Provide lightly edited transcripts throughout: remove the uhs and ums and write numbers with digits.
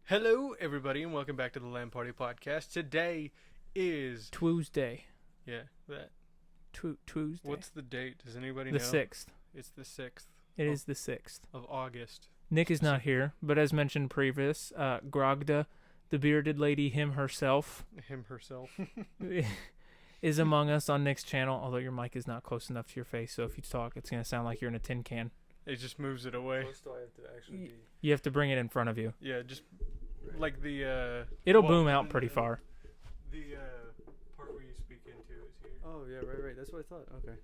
Hello, everybody, and welcome back to the LAN Party Podcast. Today is... Tuesday. Yeah, that. Tuesday. What's the date? Does anybody know? The 6th. It's the 6th. It is the 6th. Of August. Nick is not here, but as mentioned previous, Grogda, the bearded lady, him herself, is among us on Nick's channel, although your mic is not close enough to your face, so if you talk, it's going to sound like you're in a tin can. It just moves it away. Close do I have to actually be? You have to bring it in front of you. Yeah, just like the... It'll boom out pretty far. The part where you speak into is here. Oh, yeah, right. That's what I thought. Okay.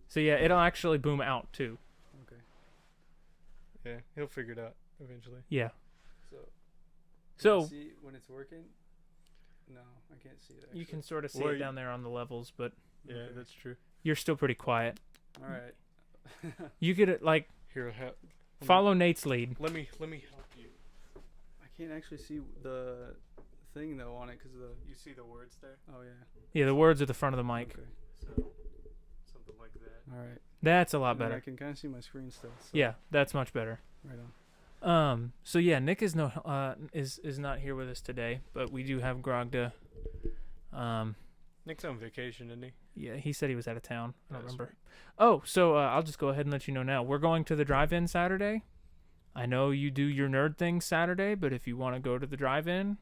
So yeah, it'll actually boom out too. Okay. Yeah, he'll figure it out eventually. Yeah. So see when it's working? No, I can't see it. Actually. You can sort of see it down there on the levels, but yeah, okay. That's true. you're still pretty quiet. All right. You could Here, follow Nate's lead. Let me help you. I can't actually see the thing though on it because the. You see the words there? Oh yeah. Yeah, the words at the front of the mic. Okay. So something like that. All right. That's a lot And then better. I can kind of see my screen still. So. Yeah, that's much better. Right on. So yeah, Nick is is not here with us today, but we do have Grogda. Nick's on vacation, isn't he? Yeah, he said he was out of town. I don't That's remember. Oh, so I'll just go ahead and let you know now. We're going to the drive-in Saturday. I know you do your nerd thing Saturday, but if you want to go to the drive-in,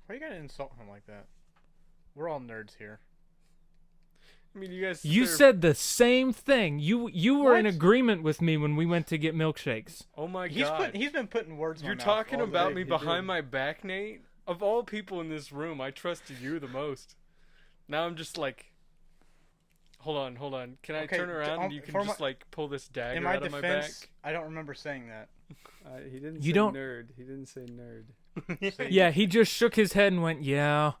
Why you gotta insult him like that? We're all nerds here. I mean, you guys... you said the same thing. You were in What? agreement with me when we went to get milkshakes. Oh my God. He's been putting words in You're my mouth talking all about day. me He behind did. my back, Nate? Of all people in this room, I trusted you the most. Now I'm just like... Hold on. Can I Okay, turn around and you for can just like pull this In dagger my out of my back? defense, I don't remember saying that. He didn't You say don't- nerd. He didn't say nerd. Yeah, he just shook his head and went, yeah.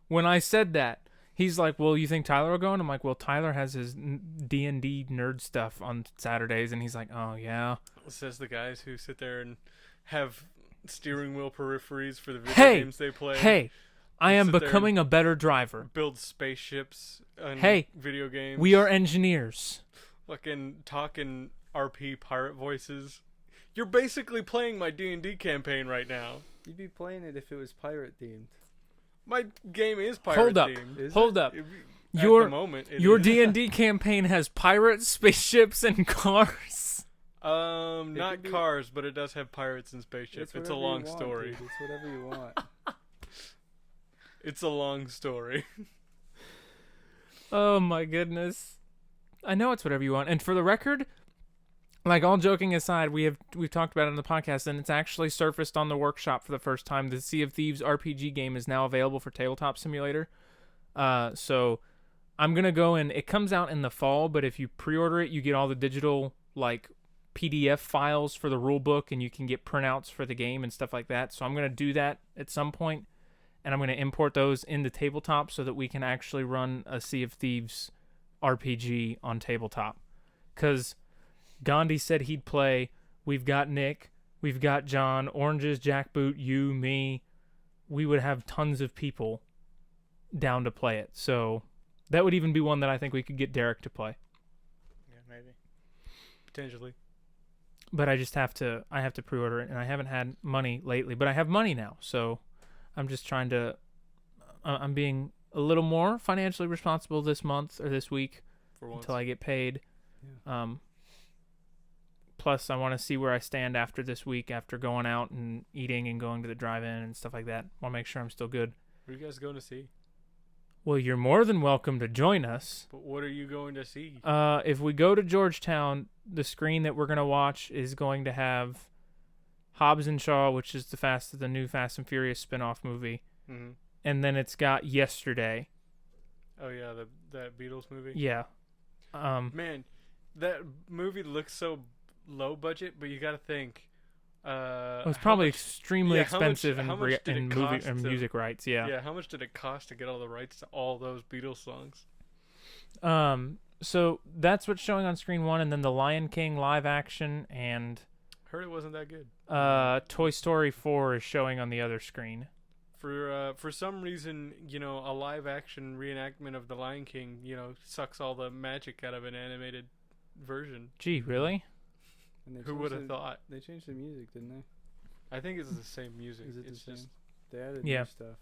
When I said that, he's like, well, you think Tyler will go? And I'm like, well, Tyler has his D&D nerd stuff on Saturdays. And he's like, oh, yeah. Says the guys who sit there and have steering wheel peripheries for the video Hey! games they play. Hey, I am sit there becoming a better driver. Build spaceships and Hey, video games. We are engineers. Fucking talking RP pirate voices. You're basically playing my D&D campaign right now. You'd be playing it if it was pirate themed. My game is pirate Hold up. themed. Is Hold it? up. At Your the moment, it your is. D&D campaign has pirates, spaceships, and cars. Not could be- cars, but it does have pirates and spaceships. It's a whatever you long want, story. Dude. It's whatever you want. It's a long story. Oh my goodness. I know it's whatever you want. And for the record, like all joking aside, we've talked about it on the podcast, and it's actually surfaced on the workshop for the first time. The Sea of Thieves RPG game is now available for Tabletop Simulator. So I'm gonna go and it comes out in the fall, but if you pre-order it, you get all the digital like PDF files for the rule book, and you can get printouts for the game and stuff like that. So I'm gonna do that at some point, and I'm gonna import those into Tabletop so that we can actually run a Sea of Thieves RPG on Tabletop. Because Gandhi said he'd play. We've got Nick. We've got John. Oranges, Jackboot, you, me. We would have tons of people down to play it. So that would even be one that I think we could get Derek to play. Yeah, maybe. Potentially. But I have to pre-order it, and I haven't had money lately. But I have money now, so I'm just trying to... I'm being a little more financially responsible this month or this week For once. until I get paid. Yeah. Plus, I want to see where I stand after this week, after going out and eating and going to the drive-in and stuff like that. Want to make sure I'm still good. What are you guys going to see? Well, you're more than welcome to join us. But what are you going to see? If we go to Georgetown, the screen that we're going to watch is going to have Hobbs and Shaw, which is the new Fast and Furious spin-off movie. Mm-hmm. And then it's got Yesterday. Oh, yeah, that Beatles movie? Yeah. Man, that movie looks so low budget, but you got to think. It was probably extremely expensive how much did it in movie cost and to- music rights. Yeah. Yeah, how much did it cost to get all the rights to all those Beatles songs? So that's what's showing on screen one, and then the Lion King live action and Heard it wasn't that good. Toy Story 4 is showing on the other screen. For some reason, a live action reenactment of The Lion King, sucks all the magic out of an animated version. Gee, really? And they Who changed would have the- thought? They changed the music, didn't they? I think it's the same music. Is it the It's same? just They added Yeah. new stuff.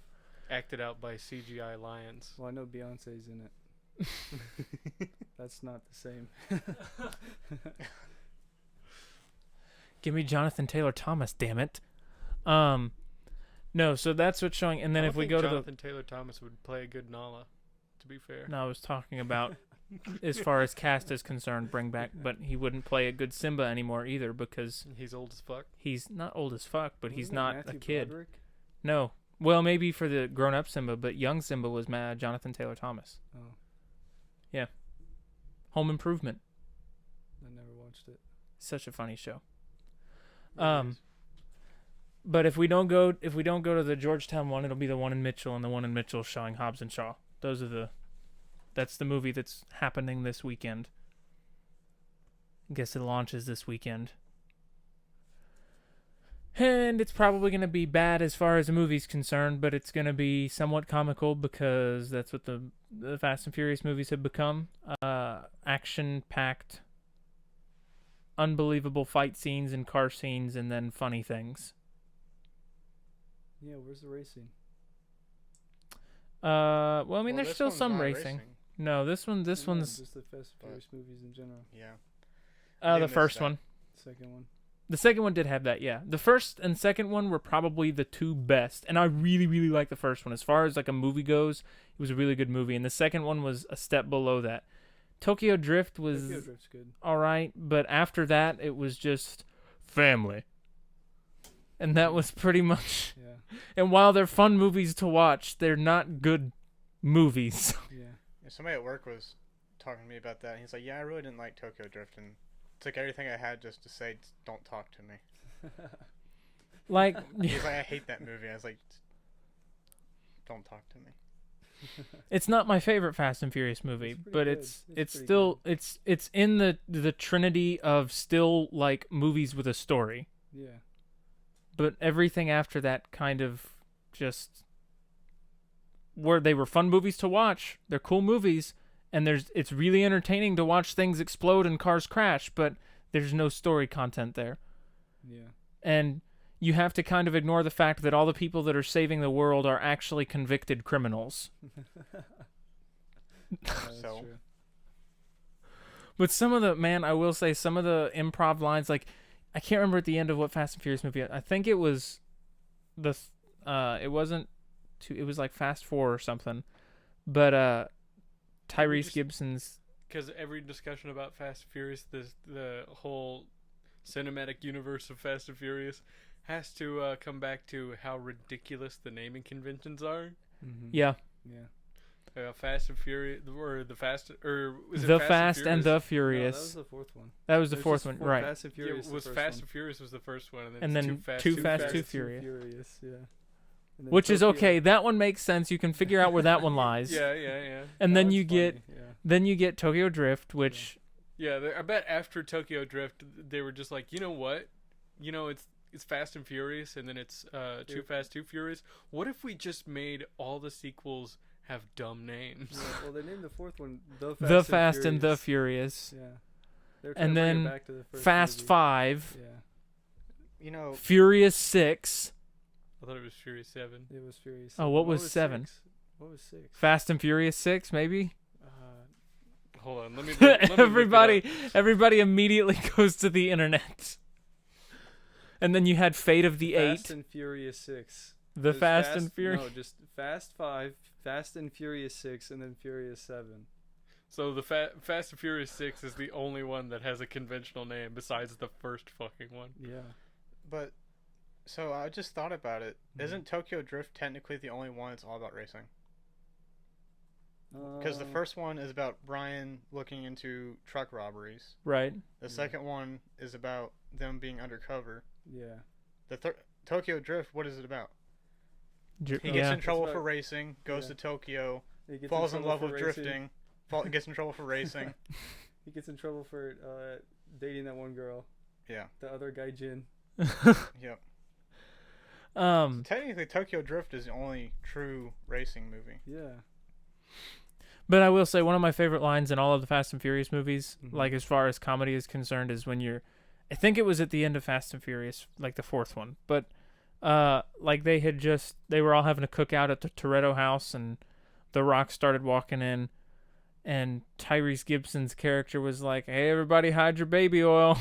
acted out by CGI lions. Well, I know Beyonce's in it. That's not the same. Give me Jonathan Taylor Thomas, damn it. No, so that's what's showing. And then I if don't we think go Jonathan Taylor Thomas would play a good Nala, to be fair. to no, I was talking about as far as cast is concerned, bring back, but he wouldn't play a good Simba anymore either because He's old as fuck. he's not old as fuck, but he's Wasn't it not Matthew a kid. Broderick? No. Well, maybe for the grown-up Simba, but young Simba was Jonathan Taylor Thomas. Oh, Home Improvement. I never watched it. Such a funny show. Anyways, But if we don't go to the Georgetown one, it'll be the one in Mitchell, and the one in Mitchell showing Hobbs and Shaw. That's the movie that's happening this weekend. I guess it launches this weekend. And it's probably going to be bad as far as the movie's concerned, but it's going to be somewhat comical because that's what the Fast and Furious movies have become. Action-packed, unbelievable fight scenes and car scenes, and then funny things. yeah, where's the racing? Well, I mean, Well, there's this still one's some not racing. No, this No, one's just the Fast and but- Furious movies in general. Yeah. the They missed first that. one. Second one. The second one did have that, yeah. The first and second one were probably the two best, and I really, really like the first one. As far as like a movie goes, it was a really good movie, and the second one was a step below that. Tokyo Drift was Tokyo Drift's good. all right, but after that, it was just family. And that was pretty much. Yeah, And while they're fun movies to watch, they're not good movies. yeah. Yeah, somebody at work was talking to me about that. And he's like, "Yeah, I really didn't like Tokyo Drift, and took everything I had just to say, don't talk to me." Like, He's like, "I hate that movie." I was like, "Don't talk to me." it's not my favorite Fast and Furious movie, It's pretty but good. it's It's pretty still it's in the trinity of still like movies with a story. Yeah. But everything after that kind of just where they were fun movies to watch. They're cool movies, and it's really entertaining to watch things explode and cars crash, but there's no story content there. Yeah. And you have to kind of ignore the fact that all the people that are saving the world are actually convicted criminals. That's So- true. But some of the I will say some of the improv lines, like I can't remember at the end of what Fast and Furious movie. I think it was it wasn't it was like Fast 4 or something. But Tyrese just- Gibson's Because every discussion about Fast and Furious, the whole cinematic universe of Fast and Furious, has to come back to how ridiculous the naming conventions are. Mm-hmm. yeah, Fast and Furious, or the Fast, or was it The Fast Fast and the No, Furious. that was the fourth one. That was the There's fourth just one, four right? Fast and Yeah, Furious. was the Fast first and Furious was the first one, and then, And it's then Too Fast, Too Too Fast, Fast. Too Furious. Yeah. And then Which is Tokyo. okay. That one makes sense. You can figure out where that one lies. Yeah. And That then one's you get funny, Tokyo Drift, which I bet after Tokyo Drift, they were just like, you know what? It's Fast and Furious, and then it's Too Fast, Too Furious. What if we just made all the sequels have dumb names? Yeah, well, they named the fourth one The Fast and the Furious, Yeah. They were And trying to bring it then back to the first Fast movie. 5, Yeah. You know, Furious 6, I thought it was Furious 7. It was Furious. Oh, what was 7? 6? What was 6? Fast and Furious 6, maybe. Hold on, let me look it Everybody immediately goes to the internet. And then you had Fate of the Fast 8, and Furious 6. the It was Fast and Furious. No, just Fast 5, Fast and Furious 6, and then Furious 7. So the Fast and Furious 6 is the only one that has a conventional name besides the first fucking one. Yeah. but so I just thought about it. Mhm. Isn't Tokyo Drift technically the only one that's all about racing? Because the first one is about Brian looking into truck robberies. Right. The Yeah. second one is about them being undercover. Yeah. The Tokyo Drift, what is it about? He gets Yeah. in trouble It's for about- racing, goes yeah. to Tokyo, He gets falls in trouble love for with racing. drifting, gets in trouble for racing. He gets in trouble for dating that one girl, Yeah. the other guy Jin. Yep. But Technically, Tokyo Drift is the only true racing movie. Yeah. I will say one of my favorite lines in all of the Fast and Furious movies, Mhm. like as far as comedy is concerned, is when you're I think it was at the end of Fast and Furious, like the fourth one. But like they were all having a cookout at the Toretto house, and The Rock started walking in, and Tyrese Gibson's character was like, "Hey, everybody, hide your baby oil."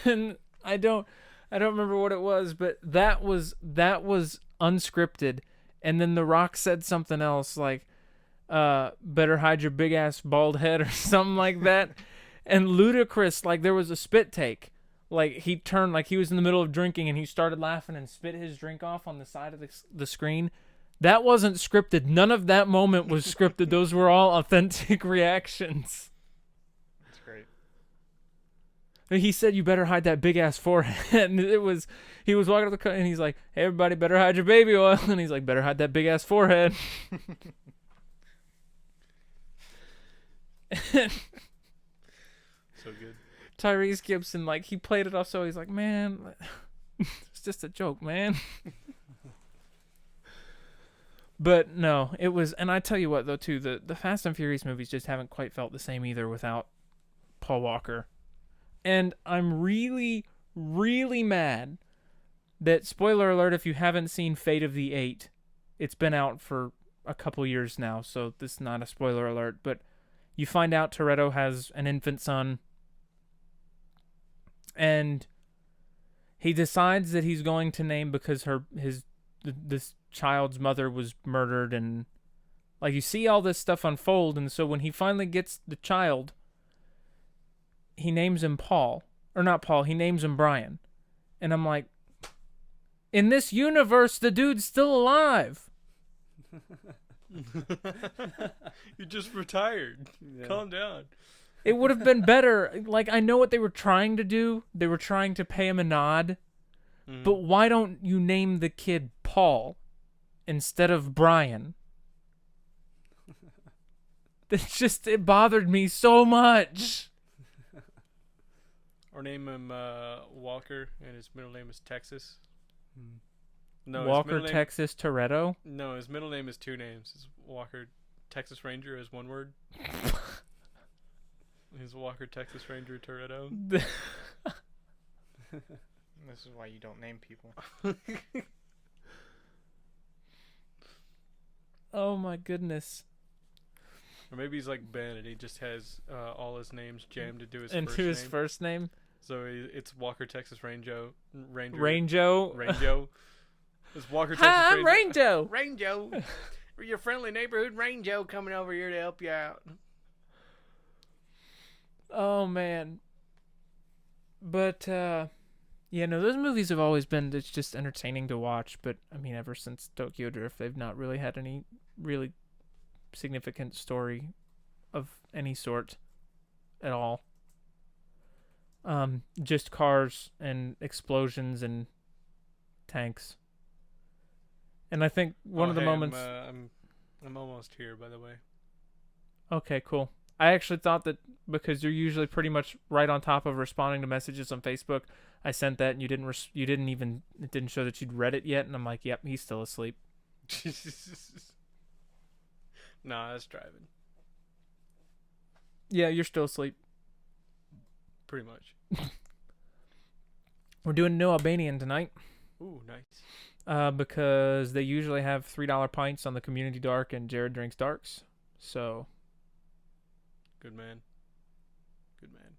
And I don't remember what it was, but that was unscripted. And then The Rock said something else like, "Better hide your big ass bald head" or something like that. And Ludacris, like, there was a spit take. Like, he turned, like he was in the middle of drinking, and he started laughing and spit his drink off on the side of the screen. That wasn't scripted. None of that moment was scripted. Those were all authentic reactions. That's great. He said, "You better hide that big ass forehead." And he was walking up the cut, and he's like, "Hey, everybody, better hide your baby oil." And he's like, "Better hide that big ass forehead." So good. Tyrese Gibson, like, he played it off, so he's like, "Man, it's just a joke, man." But no, it was, and I tell you what, though, too, the Fast and Furious movies just haven't quite felt the same either without Paul Walker. And I'm really, really mad that, spoiler alert, if you haven't seen Fate of the Eight, it's been out for a couple years now, so this is not a spoiler alert, but you find out Toretto has an infant son, and he decides that he's going to name, because this child's mother was murdered, and like, you see all this stuff unfold, and so when he finally gets the child, he names him Paul, or not Paul, he names him Brian. And I'm like, in this universe, the dude's still alive. You just retired. Yeah. Calm down. It would have been better. Like, I know what they were trying to do. They were trying to pay him a nod. But why don't you name the kid Paul instead of Brian? It bothered me so much. Or name him Walker, and his middle name is Texas. No, Walker, Texas, Toretto? No, his middle name is two names. It's Walker Texas Ranger is one word. He's Walker Texas Ranger Toretto. This is why you don't name people. Oh my goodness. Or maybe he's like Ben, and he just has all his names jammed into his Into first his name. first name? So it's Walker Texas Ranger. Rango? It's Walker Texas Hi, I'm Ranger. Rango. Rango. We're your friendly neighborhood Rango coming over here to help you out. Oh, man. But, yeah, no, those movies have always been, it's just entertaining to watch. But, I mean, ever since Tokyo Drift, they've not really had any really significant story of any sort at all. Just cars and explosions and tanks. And I think one of the moments... I'm almost here, by the way. Okay, cool. I actually thought that because you're usually pretty much right on top of responding to messages on Facebook, I sent that and you didn't it didn't show that you'd read it yet, and I'm like, yep, he's still asleep. Nah, I was driving. Yeah, you're still asleep. Pretty much. We're doing No Albanian tonight. Ooh, nice. Because they usually have $3 pints on the community dark, and Jared drinks darks. So, good man. Good man.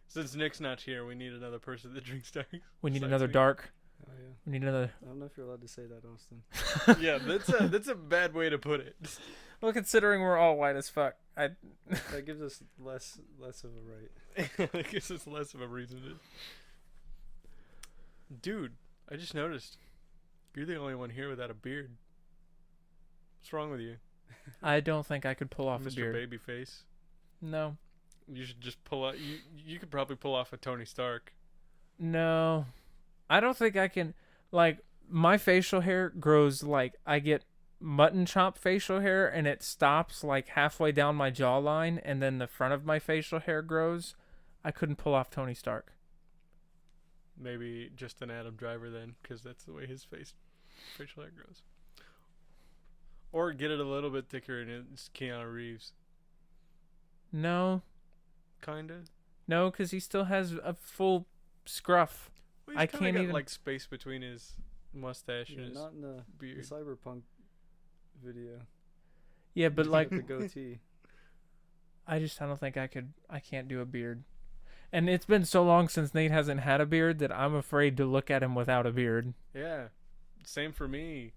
Since Nick's not here, we need another person that drinks dark. We need Besides another me. dark. Oh, yeah. We need another. I don't know if you're allowed to say that, Austin. Yeah, that's a bad way to put it. Well, considering we're all white as fuck, That gives us less of a right. I guess it's less of a reason to. Dude, I just noticed. You're the only one here without a beard. What's wrong with you, I don't think I could pull off a Mr. beard. Babyface? No, You should just pull out. You could probably pull off a Tony Stark. no, I don't think I can. Like, my facial hair grows like I get mutton chop facial hair, and it stops like halfway down my jawline, and then the front of my facial hair grows. I couldn't pull off Tony Stark. Maybe just an Adam Driver then, because that's the way his facial hair grows. Or get it a little bit thicker and it's Keanu Reeves. No, Kinda. No, because he still has a full scruff. Well, he's I kinda can't got, even- like space between his mustache Yeah, and his not in the beard. Cyberpunk video. Yeah, but He's like, got the goatee. I don't think I can't do a beard. And it's been so long since Nate hasn't had a beard that I'm afraid to look at him without a beard. Yeah, same for me.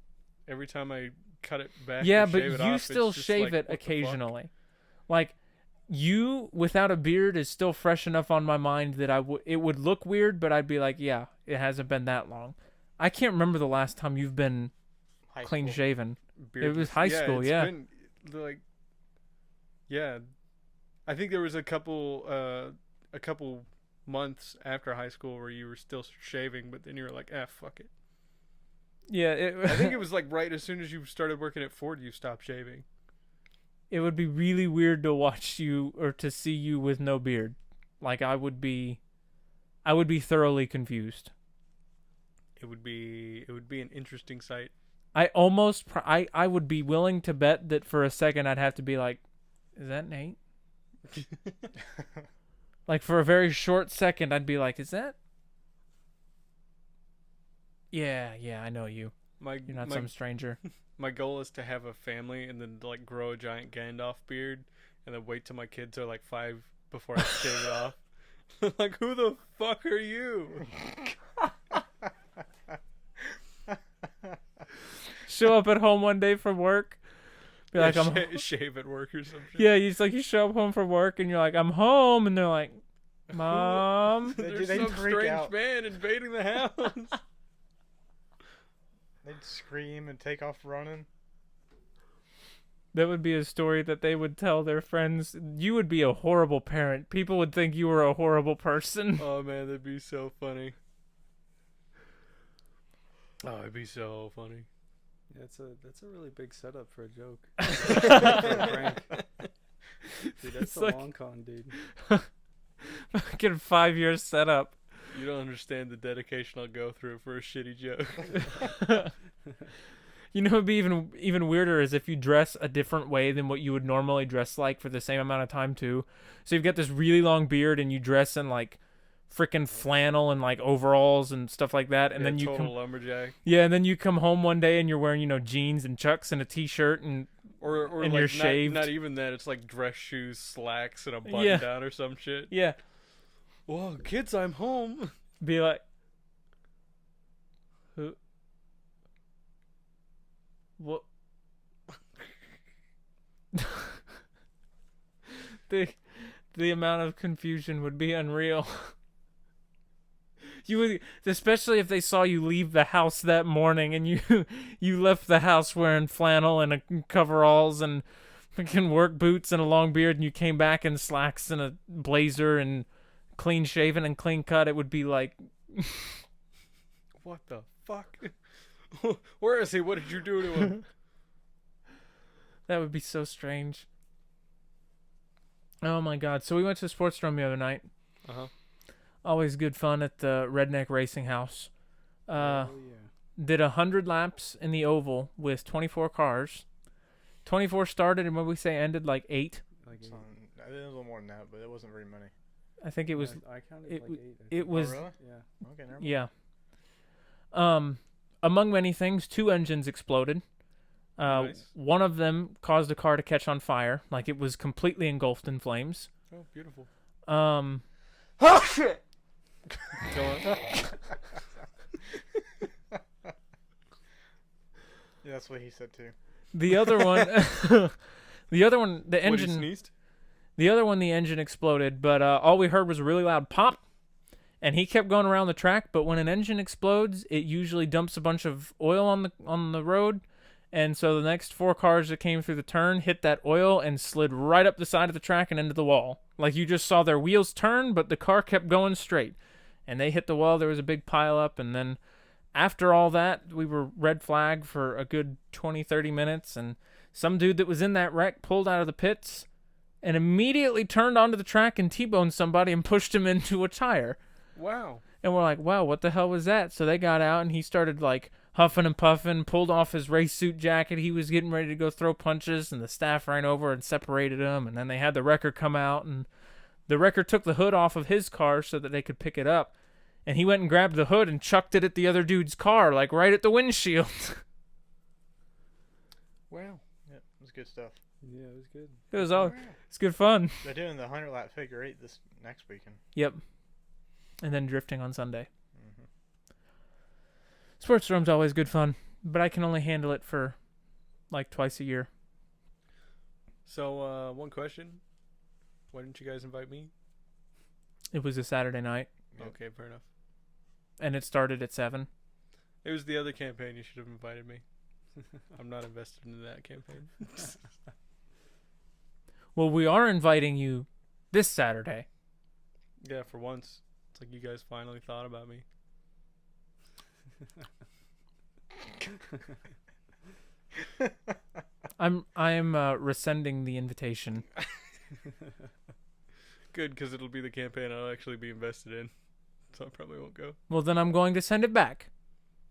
Every time I cut it back, Yeah, or but shave it you off, still it's just shave like, it what the fuck? occasionally. Like, you without a beard is still fresh enough on my mind that it would look weird, but I'd be like, yeah, it hasn't been that long. I can't remember the last time you've been High clean school. shaven. Beardless. It was high school, it's yeah. been, like, yeah, I think there was a couple months after high school where you were still shaving, but then you were like, fuck it. Yeah, I think it was like right as soon as you started working at Ford, you stopped shaving. it would be really weird to watch you or to see you with no beard. Like, I would be thoroughly confused. It would be an interesting sight. I would be willing to bet that for a second I'd have to be like, is that Nate? Like, for a very short second I'd be like, is that? Yeah, I know you. You're not some stranger. My goal is to have a family and then like grow a giant Gandalf beard and then wait till my kids are like 5 before I shave it off. Like, who the fuck are you? Show up at home one day from work. Be like, I'm shave at work or some shit. Yeah, you show up home from work and you're like, I'm home, and they're like, Mom. There's They'd some freak strange out. man invading the house. They'd scream and take off running. That would be a story that they would tell their friends. You would be a horrible parent. People would think you were a horrible person. Oh man, that'd be so funny. Oh, it'd be so funny. Yeah, that's a really big setup for a joke. For a prank. Dude, that's It's a like- long con, dude. Fucking 5 years setup. You don't understand the dedication I'll go through for a shitty joke. You know, it'd be even weirder is if you dress a different way than what you would normally dress like for the same amount of time too. So you've got this really long beard and you dress in like freaking flannel and like overalls and stuff like that, and Yeah, then you total come lumberjack. and then you come home one day and you're wearing jeans and chucks and a t-shirt and Or and like you're shaved. Not even that. It's like dress shoes, slacks, and a button Yeah. down or some shit. yeah, Whoa, kids, I'm home. be like, who? What? the amount of confusion would be unreal. You would, especially if they saw you leave the house that morning and you left the house wearing flannel and coveralls and fucking work boots and a long beard, and you came back in slacks and a blazer and clean shaven and clean cut. It would be like, What the fuck? Where is he? What did you do to him? that would be so strange. Oh my god! So we went to the sports dome the other night. Uh-huh. Always good fun at the Redneck Racing House. Oh yeah. Did 100 laps in the oval with 24 cars. 24 started, and what we say ended like 8. Like So, it was a little more than that, but it wasn't very many. I think it was. I counted it like w- 8. It was. Oh, really? Yeah. Okay, never mind. Yeah. Among many things, 2 engines exploded. Nice. One of them caused a car to catch on fire, like it was completely engulfed in flames. Oh, beautiful. Um, Oh shit! Go on. Yeah, that's what he said too. the other one, the What, he engine, sneezed? the other one, the engine exploded, but all we heard was a really loud pop, and he kept going around the track. But when an engine explodes, it usually dumps a bunch of oil on the road. And so the next 4 cars that came through the turn hit that oil and slid right up the side of the track and into the wall. Like, you just saw their wheels turn, but the car kept going straight. And they hit the wall. There was a big pile up. And then after all that, we were red flag for a good 20, 30 minutes. And some dude that was in that wreck pulled out of the pits and immediately turned onto the track and T-boned somebody and pushed him into a tire. Wow. And we're like, wow, what the hell was that? So they got out and he started like huffing and puffing, pulled off his race suit jacket. He was getting ready to go throw punches, and the staff ran over and separated him. And then they had the wrecker come out, and The wrecker took the hood off of his car so that they could pick it up, and he went and grabbed the hood and chucked it at the other dude's car, like right at the windshield. Wow. Yep, it was good stuff. Yeah, it was good. It's good fun. They're doing the 100 lap figure 8 this next weekend. Yep. And then drifting on Sunday. Mm-hmm. Sports room's always good fun, but I can only handle it for like twice a year. So, one question. Why didn't you guys invite me? It was a Saturday night, Yep. Okay, fair enough. and it started at 7. It was the other campaign. You should have invited me. I'm not invested in that campaign. Well, we are inviting you this Saturday. Yeah, for once. It's like you guys finally thought about me. I'm rescinding the invitation. Good, because it'll be the campaign I'll actually be invested in. So I probably won't go. Well, then I'm going to send it back.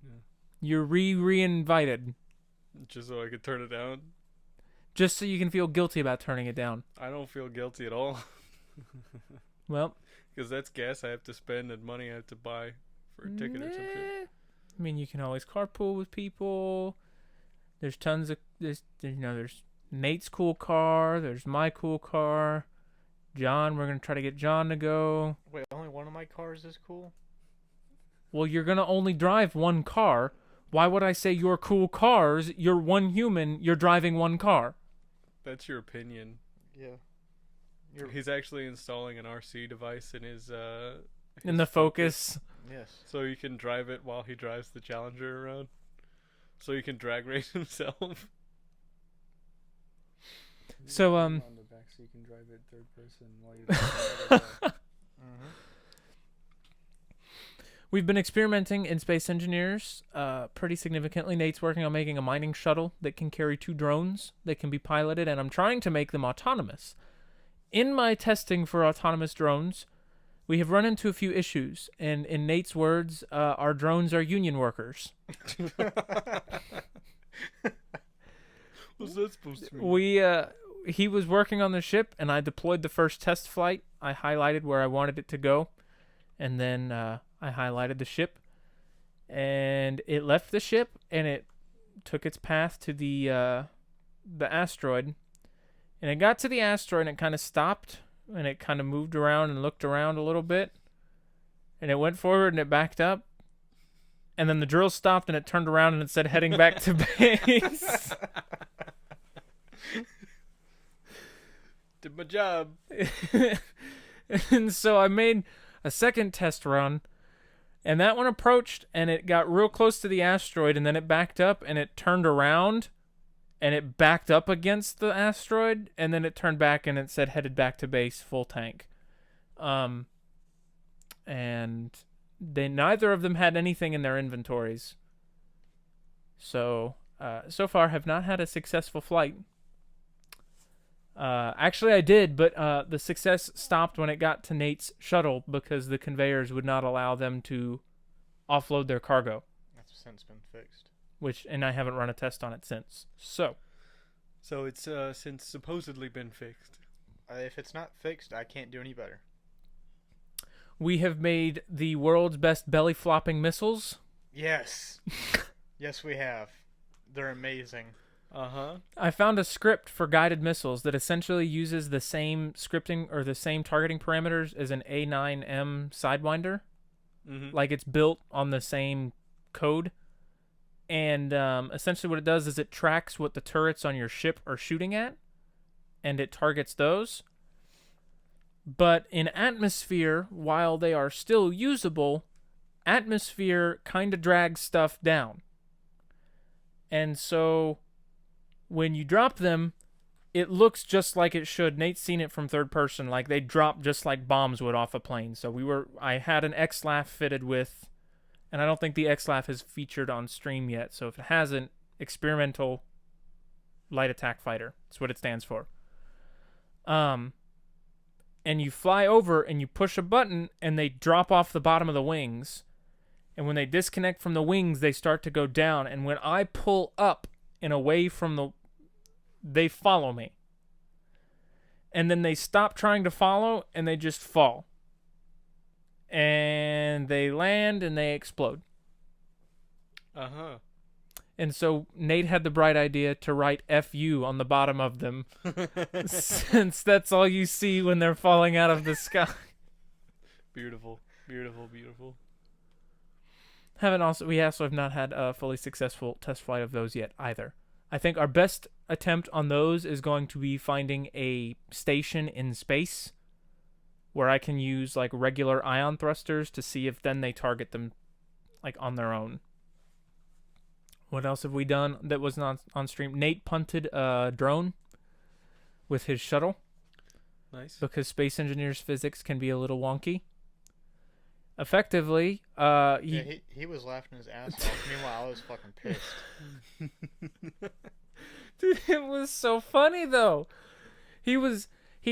Yeah. You're re-invited, Just so I could turn it down. just so you can feel guilty about turning it down. I don't feel guilty at all. Well, Because that's gas I have to spend and money I have to buy for a ticket or some shit. I mean, you can always carpool with people. There's tons of there's Nate's cool car. There's my cool car. John, we're gonna try to get John to go. Wait, only one of my cars is cool? Well, you're gonna only drive one car. Why would I say your cool cars? You're one human. You're driving one car. That's your opinion. Yeah. He's actually installing an RC device in his In the Focus. Yes. so you can drive it while he drives the Challenger around. So you can drag race himself. So, On the back so you can drive it third person while you're Mm-hmm. We've been experimenting in Space Engineers pretty significantly. Nate's working on making a mining shuttle that can carry 2 drones that can be piloted, and I'm trying to make them autonomous. In my testing for autonomous drones, we have run into a few issues, and in Nate's words, our drones are union workers. What's that supposed to mean? He was working on the ship, and I deployed the first test flight. I highlighted where I wanted it to go, and then I highlighted the ship, and it left the ship, and it took its path to the asteroid, and it got to the asteroid, and it kind of stopped, and it kind of moved around and looked around a little bit, and it went forward, and it backed up, and then the drill stopped, and it turned around, and it said heading back to base. Did my job. And so I made a second test run, and that one approached, and it got real close to the asteroid, and then it backed up, and it turned around, and it backed up against the asteroid, and then it turned back, and it said headed back to base, full tank. And neither of them had anything in their inventories. So far have not had a successful flight. Actually, I did, but the success stopped when it got to Nate's shuttle because the conveyors would not allow them to offload their cargo. That's since been fixed. And I haven't run a test on it since. So it's since supposedly been fixed. If it's not fixed, I can't do any better. we have made the world's best belly flopping missiles. Yes. Yes, we have. They're amazing. Uh-huh. I found a script for guided missiles that essentially uses the same scripting or the same targeting parameters as an A9M Sidewinder. Mm-hmm. Like it's built on the same code. And essentially what it does is it tracks what the turrets on your ship are shooting at, and it targets those. But in atmosphere, while they are still usable, atmosphere kind of drags stuff down. And so when you drop them, it looks just like it should. Nate's seen it from third person. Like they drop just like bombs would off a plane. So I had an XLAF fitted with, and I don't think the XLAF is featured on stream yet. So if it hasn't, Experimental Light Attack Fighter. That's what it stands for. And you fly over and you push a button and they drop off the bottom of the wings. And when they disconnect from the wings, they start to go down. And when I pull up and away from they follow me. and then they stop trying to follow, and they just fall. And they land, and they explode. Uh-huh. And so Nate had the bright idea to write FU on the bottom of them, since that's all you see when they're falling out of the sky. Beautiful. Beautiful, beautiful. We also have not had a fully successful test flight of those yet either. I think our best attempt on those is going to be finding a station in space where I can use like regular ion thrusters to see if then they target them like on their own. What else have we done that was not on stream? Nate punted a drone with his shuttle. Nice. Because space engineers' physics can be a little wonky. Effectively, he was laughing his ass off. Meanwhile, I was fucking pissed. Dude, it was so funny though. He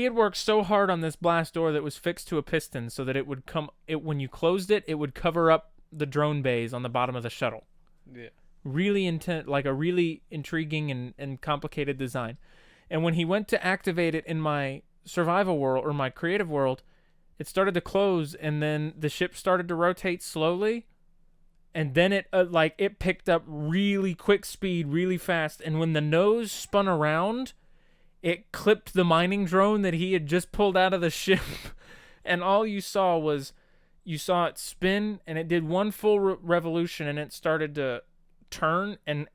had worked so hard on this blast door that was fixed to a piston so that it would when you closed it, it would cover up the drone bays on the bottom of the shuttle. Yeah. Really like a really intriguing and complicated design. And when he went to activate it in my survival world or my creative world, it started to close, and then the ship started to rotate slowly, and then it picked up really quick speed, really fast, and when the nose spun around, it clipped the mining drone that he had just pulled out of the ship, and all you saw it spin, and it did one full revolution, and it started to turn, and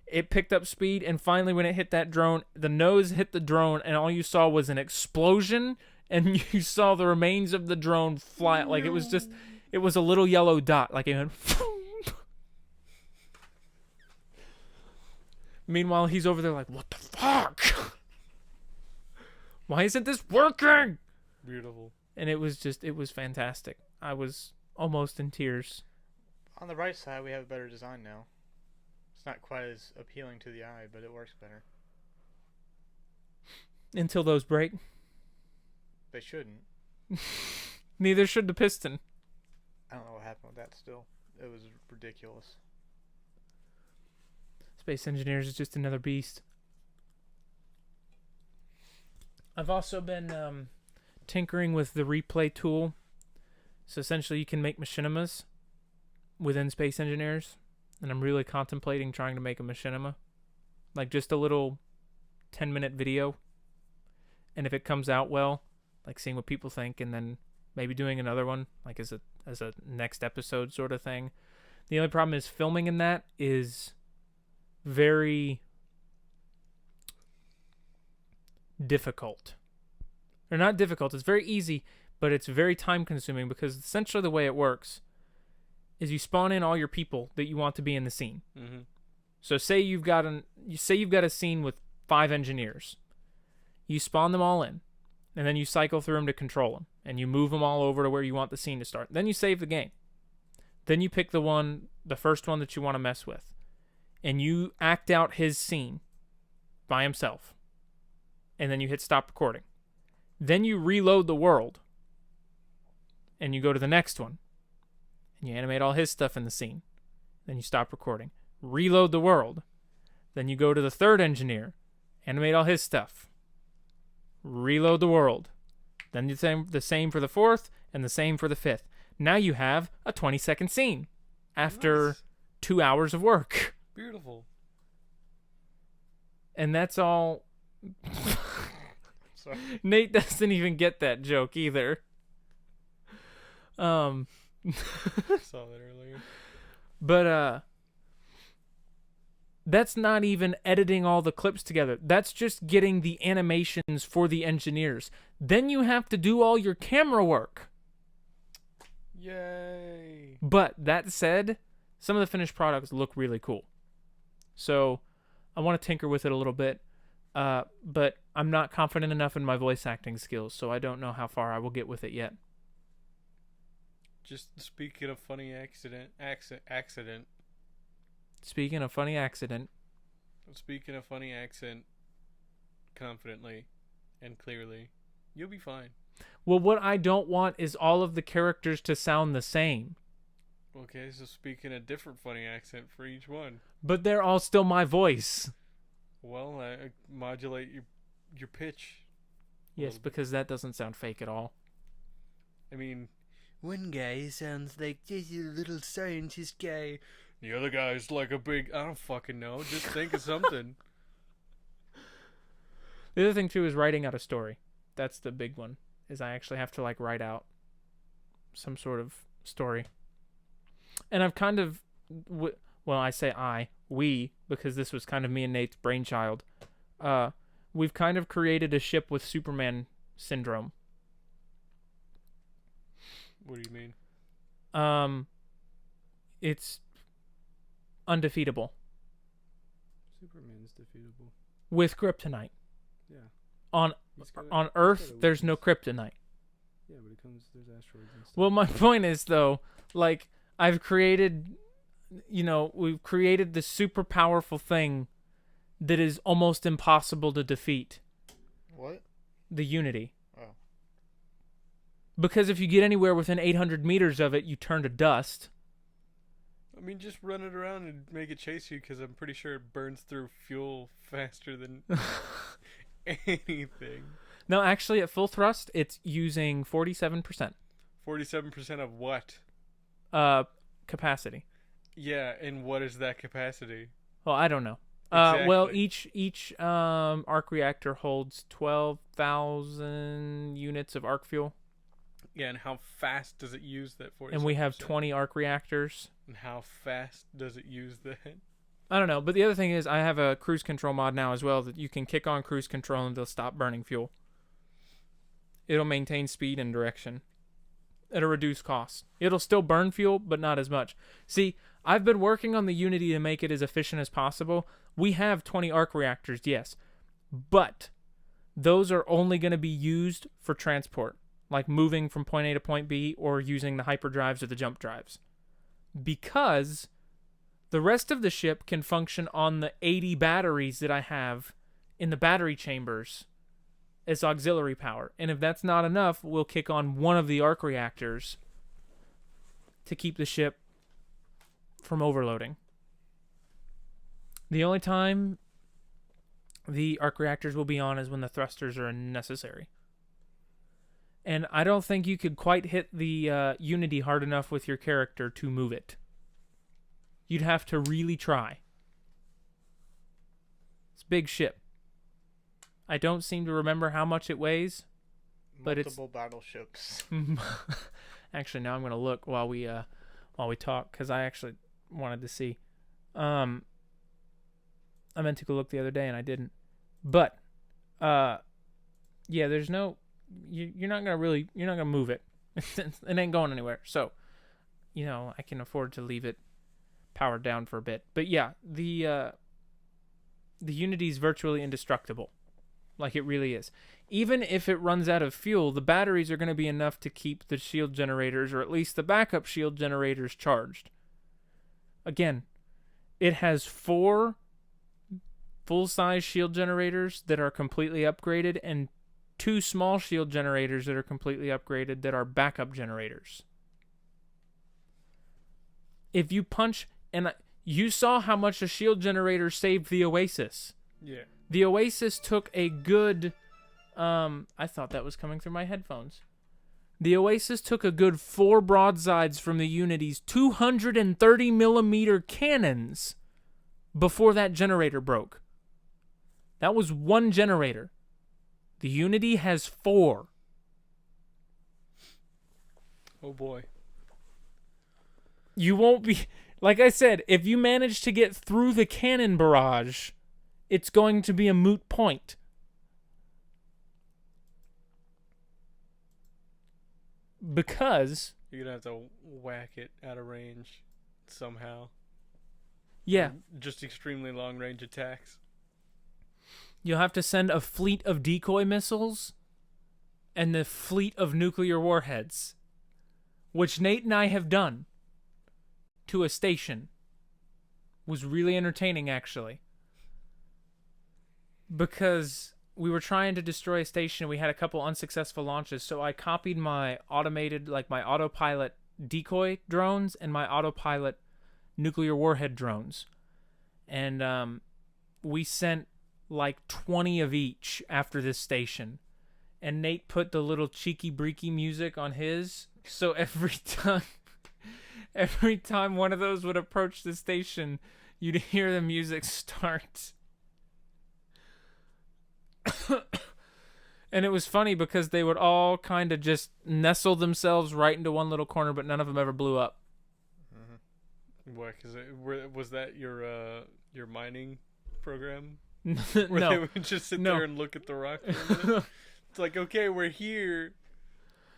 it picked up speed, and finally when it hit that drone, the nose hit the drone, and all you saw was an explosion, and you saw the remains of the drone fly. Like, it was a little yellow dot. Like, it went... Meanwhile, he's over there like, what the fuck? Why isn't this working? Beautiful. And it was fantastic. I was almost in tears. On the right side, we have a better design now. It's not quite as appealing to the eye, but it works better. Until those break. They shouldn't. Neither should the piston. I don't know what happened with that still. It was ridiculous. Space Engineers is just another beast. I've also been tinkering with the replay tool. So essentially you can make machinimas within Space Engineers. And I'm really contemplating trying to make a machinima. Like just a little 10-minute video. And if it comes out well, like seeing what people think, and then maybe doing another one, like as a next episode sort of thing. The only problem is filming in that is very difficult. Or not difficult, it's very easy, but it's very time consuming because essentially the way it works is you spawn in all your people that you want to be in the scene. Mm-hmm. So say you've got a scene with 5 engineers. You spawn them all in. And then you cycle through them to control them. And you move them all over to where you want the scene to start. Then you save the game. Then you pick the first one that you want to mess with. And you act out his scene by himself. And then you hit stop recording. Then you reload the world. And you go to the next one. And you animate all his stuff in the scene. Then you stop recording. Reload the world. Then you go to the third engineer. Animate all his stuff. Reload the world. Then the same for the fourth, and the same for the fifth. Now you have a 20-second scene after 2 hours of work. Beautiful. And that's all. Sorry. Nate doesn't even get that joke either. Saw that earlier. But that's not even editing all the clips together. That's just getting the animations for the engineers. Then you have to do all your camera work. Yay. But that said, some of the finished products look really cool. So I want to tinker with it a little bit. But I'm not confident enough in my voice acting skills, so I don't know how far I will get with it yet. Just speaking of funny accident. Speaking of funny accident, confidently and clearly, you'll be fine. well, what I don't want is all of the characters to sound the same. Okay, so speaking a different funny accent for each one. But they're all still my voice. Well, modulate your pitch. Yes, because that doesn't sound fake at all. I mean, one guy sounds like just a little scientist guy. The other guy's like a big... I don't fucking know. Just think of something. The other thing, too, is writing out a story. That's the big one, is I actually have to, like, write out some sort of story. And I've kind of... well, I say we, because this was kind of me and Nate's brainchild. We've kind of created a ship with Superman syndrome. What do you mean? It's undefeatable. Superman's defeatable. With kryptonite. Yeah. On Earth, there's no kryptonite. Yeah, but there's asteroids and stuff. Well, my point is, though, like, we've created this super powerful thing that is almost impossible to defeat. What? The Unity. Oh. Because if you get anywhere within 800 meters of it, you turn to dust. I mean, just run it around and make it chase you, because I'm pretty sure it burns through fuel faster than anything. No, actually, at full thrust, it's using 47%. 47% of what? Capacity. Yeah, and what is that capacity? Well, I don't know. Exactly. Well, each arc reactor holds 12,000 units of arc fuel. Yeah, and how fast does it use that 47%? And we have 20 arc reactors. And how fast does it use that? I don't know, but the other thing is I have a cruise control mod now as well that you can kick on cruise control and it'll stop burning fuel. It'll maintain speed and direction at a reduced cost. It'll still burn fuel, but not as much. See, I've been working on the Unity to make it as efficient as possible. We have 20 arc reactors, yes, but those are only going to be used for transport, like moving from point A to point B or using the hyperdrives or the jump drives. Because the rest of the ship can function on the 80 batteries that I have in the battery chambers as auxiliary power. And if that's not enough, we'll kick on one of the arc reactors to keep the ship from overloading. The only time the arc reactors will be on is when the thrusters are necessary. And I don't think you could quite hit the Unity hard enough with your character to move it. You'd have to really try. It's a big ship. I don't seem to remember how much it weighs, but it's multiple battleships. Actually, now I'm going to look while we talk, because I actually wanted to see. I meant to go look the other day and I didn't. But yeah, there's no you're not going to move it. It ain't going anywhere. So, I can afford to leave it powered down for a bit. But yeah, the Unity is virtually indestructible. Like, it really is. Even if it runs out of fuel, the batteries are going to be enough to keep the shield generators, or at least the backup shield generators, charged. Again, it has 4 full-size shield generators that are completely upgraded and 2 small shield generators that are completely upgraded that are backup generators. If you punch... And you saw how much a shield generator saved the Oasis. Yeah. The Oasis took a good... I thought that was coming through my headphones. The Oasis took a good 4 broadsides from the Unity's 230 millimeter cannons before that generator broke. That was 1 generator. The Unity has 4. Oh boy. You won't be... Like I said, if you manage to get through the cannon barrage, it's going to be a moot point. Because... You're going to have to whack it out of range somehow. Yeah. Just extremely long range attacks. You'll have to send a fleet of decoy missiles and the fleet of nuclear warheads, which Nate and I have done to a station. Was really entertaining, actually. Because we were trying to destroy a station and we had a couple unsuccessful launches, so I copied my automated, like my autopilot decoy drones and my autopilot nuclear warhead drones. And we sent like 20 of each after this station. and Nate put the little cheeky breaky music on his. So every time one of those would approach the station, you'd hear the music start. And it was funny because they would all kind of just nestle themselves right into one little corner, but none of them ever blew up. What? Was that your mining program? No. Where they would just sit there and look at the rock. It's like, okay, we're here.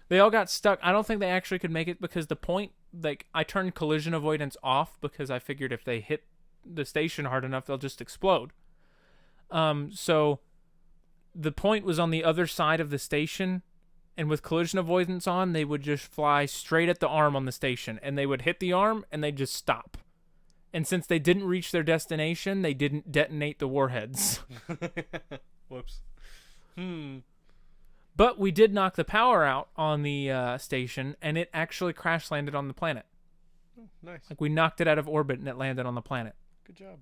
They all got stuck. I don't think they actually could make it because the point, like, I turned collision avoidance off because I figured if they hit the station hard enough, they'll just explode. So the point was on the other side of the station, and with collision avoidance on, they would just fly straight at the arm on the station, and they would hit the arm, and they'd just stop. And since they didn't reach their destination, they didn't detonate the warheads. Whoops. But we did knock the power out on the station, and it actually crash landed on the planet. Oh, nice. Like, we knocked it out of orbit, and it landed on the planet. Good job.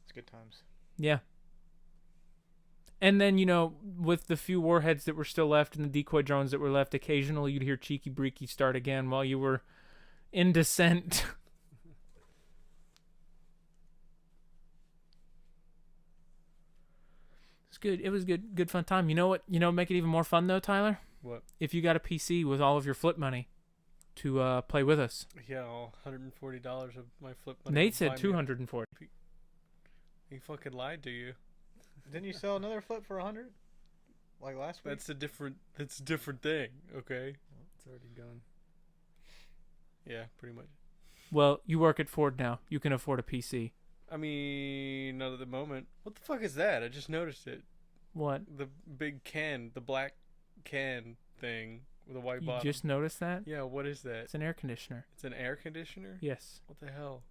It's good times. Yeah. And then, with the few warheads that were still left and the decoy drones that were left, occasionally you'd hear Cheeky Breeky start again while you were in descent. It's good. It was good fun time. You know what? Make it even more fun though, Tyler? What? If you got a PC with all of your flip money to play with us. Yeah, all $140 of my flip money. Nate said 240. He fucking lied to you. Didn't you sell another flip for 100? Like last week? That's a different thing, okay? It's already gone. Yeah, pretty much. Well, you work at Ford now. You can afford a PC. I mean, not at the moment. What the fuck is that? I just noticed it. What? The big can, the black can thing with a white You bottom. just noticed that? Yeah, what is that? It's an air conditioner. It's an air conditioner? Yes. What the hell?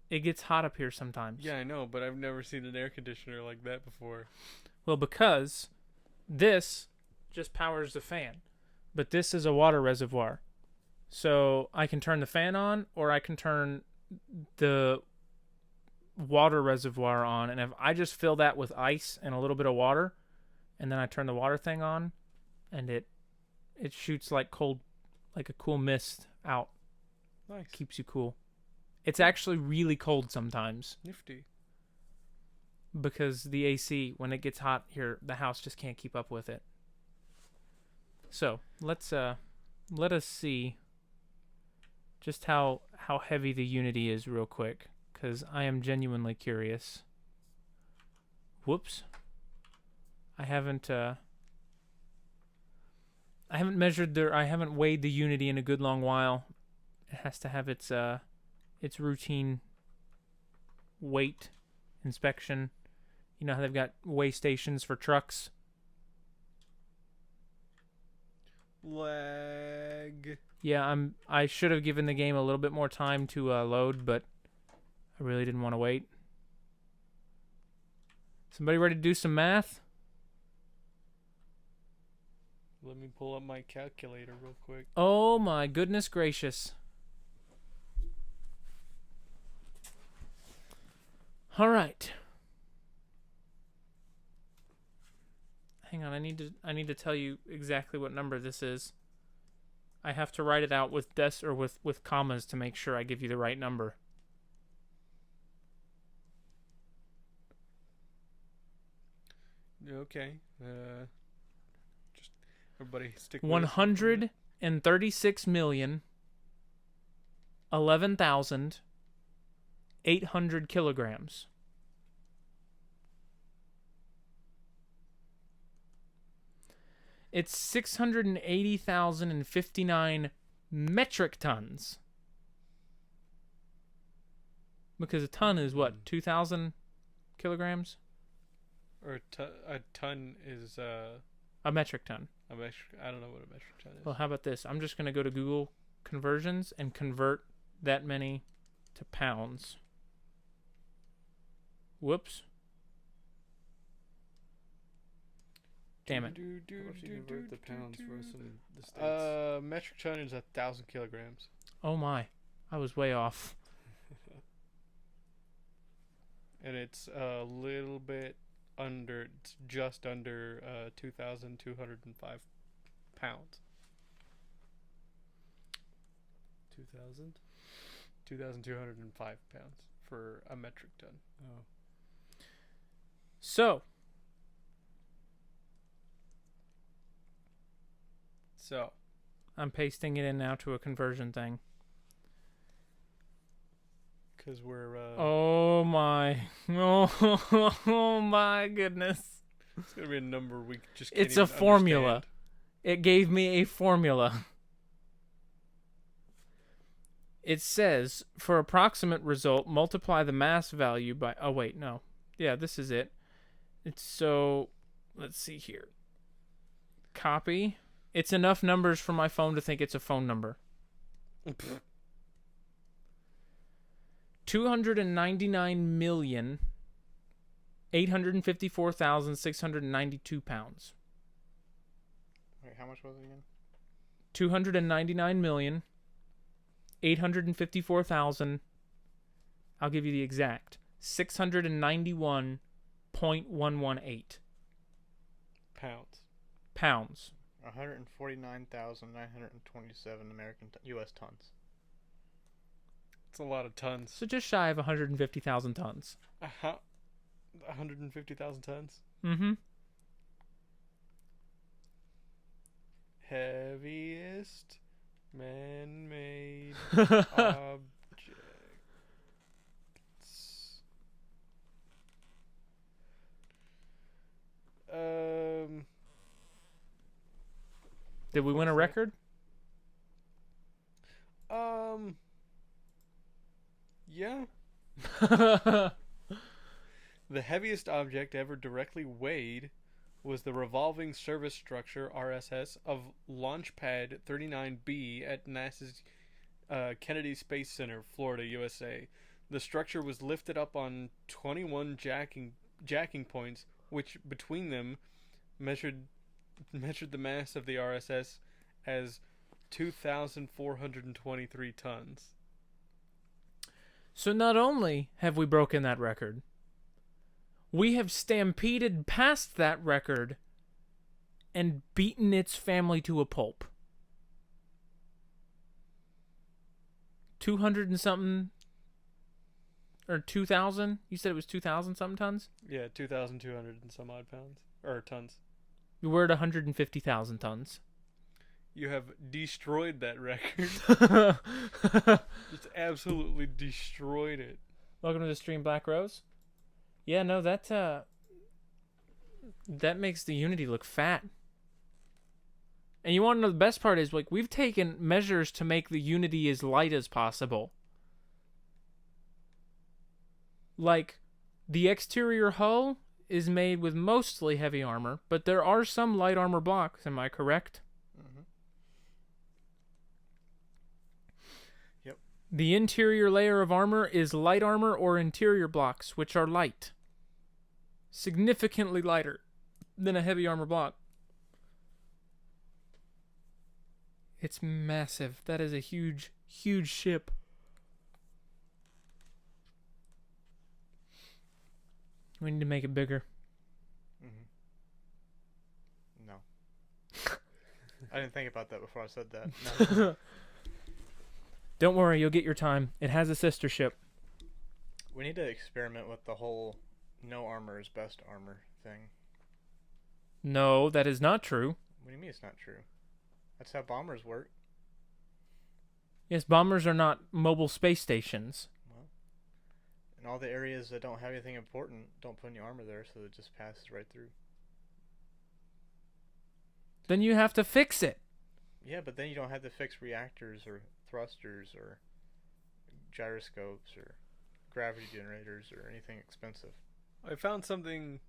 It gets hot up here sometimes. Yeah, I know, but I've never seen an air conditioner like that before. Well, because this just powers the fan, but this is a water reservoir. So I can turn the fan on, or I can turn the water reservoir on, and if I just fill that with ice and a little bit of water, and then I turn the water thing on, and it shoots like a cool mist out. Nice. Keeps you cool. It's actually really cold sometimes Nifty. because the AC, when it gets hot here, the house just can't keep up with it. So let us see just how heavy the Unity is real quick, because I am genuinely curious. Whoops. I haven't weighed the Unity in a good long while. It has to have its routine weight inspection. You know how they've got weigh stations for trucks? Lag. Yeah, I should have given the game a little bit more time to load, but I really didn't want to wait. Somebody ready to do some math? Let me pull up my calculator real quick. Oh my goodness gracious. All right. Hang on, I need to tell you exactly what number this is. I have to write it out with with commas to make sure I give you the right number. Okay. Just everybody stick. 136,011,800 kilograms. It's 680,059 metric tons. Because a ton is what, 2,000 kilograms? Or a ton is a metric ton. I don't know what a metric ton is. Well, how about this? I'm just going to go to Google Conversions and convert that many to pounds. Whoops. Damn it. What if you convert the pounds for us in the States? Metric ton is 1,000 kilograms. Oh my. I was way off. And it's a little bit just under 2,205 pounds. 2,000. 2,205 pounds for a metric ton. Oh. So, I'm pasting it in now to a conversion thing. Because we're... Oh my. Oh my goodness. It's going to be a number we just can't It's a even formula. understand. It gave me a formula. It says, for approximate result, multiply the mass value by... Oh, wait, no. Yeah, this is it. It's so... Let's see here. Copy. It's enough numbers for my phone to think it's a phone number. 299,854,692 pounds. Wait, how much was it again? 299,854,000. I'll give you the exact. 691.118 pounds. 149,927 U.S. tons. It's a lot of tons. So just shy of 150,000 tons. 150,000 tons? Mm-hmm. Heaviest man-made objects. Did we win a record? Yeah. The heaviest object ever directly weighed was the Revolving Service Structure, RSS, of Launchpad 39B at NASA's Kennedy Space Center, Florida, USA. The structure was lifted up on 21 jacking points, which between them measured the mass of the RSS as 2,423 tons. So not only have we broken that record, we have stampeded past that record and beaten its family to a pulp. 200 and something, or 2,000? You said it was 2,000 something tons? Yeah, 2,200 and some odd pounds. Or tons. We're at 150,000 tons. You have destroyed that record. Just absolutely destroyed it. Welcome to the stream, Black Rose. Yeah, no, that makes the Unity look fat. And you want to know the best part is, like, we've taken measures to make the Unity as light as possible. Like, the exterior hull is made with mostly heavy armor, but there are some light armor blocks, am I correct? Mm-hmm. Yep. The interior layer of armor is light armor or interior blocks, which are light. Significantly lighter than a heavy armor block. It's massive. That is a huge, huge ship. We need to make it bigger. Mm-hmm. No. I didn't think about that before I said that. No. Don't worry, you'll get your time. It has a sister ship. We need to experiment with the whole no armor is best armor thing. No, that is not true. What do you mean it's not true? That's how bombers work. Yes, bombers are not mobile space stations. Well, in all the areas that don't have anything important, don't put any armor there, so it just passes right through. Then you have to fix it. Yeah, but then you don't have to fix reactors or thrusters or gyroscopes or gravity generators or anything expensive. I found something...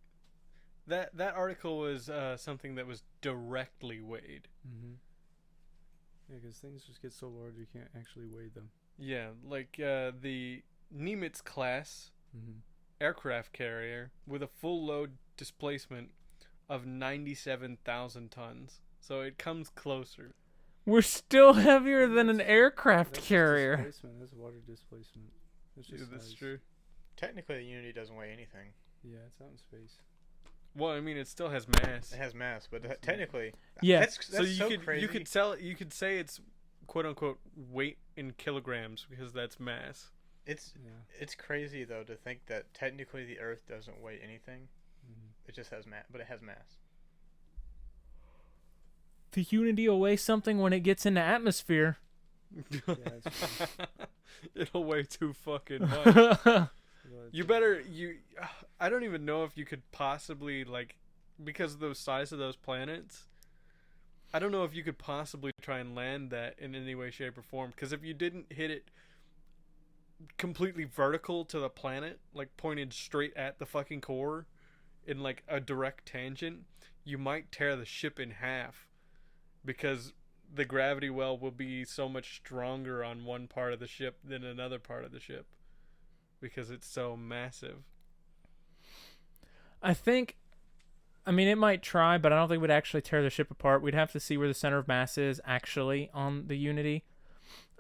That article was something that was directly weighed. Mm-hmm. Yeah, because things just get so large you can't actually weigh them. Yeah, like the Nimitz class aircraft carrier with a full load displacement of 97,000 tons. So it comes closer. We're still heavier than an aircraft That's carrier. Displacement. That's water displacement. It's Yeah, just that's size. true. Technically, the Unity doesn't weigh anything. Yeah, it's out in space. Well, I mean, it still has mass. It has mass, but technically, Yeah. that's So you crazy. you could say it's quote unquote weight in kilograms because that's mass. It's crazy though to think that technically the Earth doesn't weigh anything. It just has mass, but it has mass. The Unity will weigh something when it gets into atmosphere. It'll weigh too fucking much. I don't even know if you could possibly, like, because of the size of those planets, I don't know if you could possibly try and land that in any way, shape, or form. Because if you didn't hit it completely vertical to the planet, like pointed straight at the fucking core in like a direct tangent, you might tear the ship in half. Because the gravity well will be so much stronger on one part of the ship than another part of the ship. Because it's so massive. I mean, it might try, but I don't think it would actually tear the ship apart. We'd have to see where the center of mass is actually on the Unity.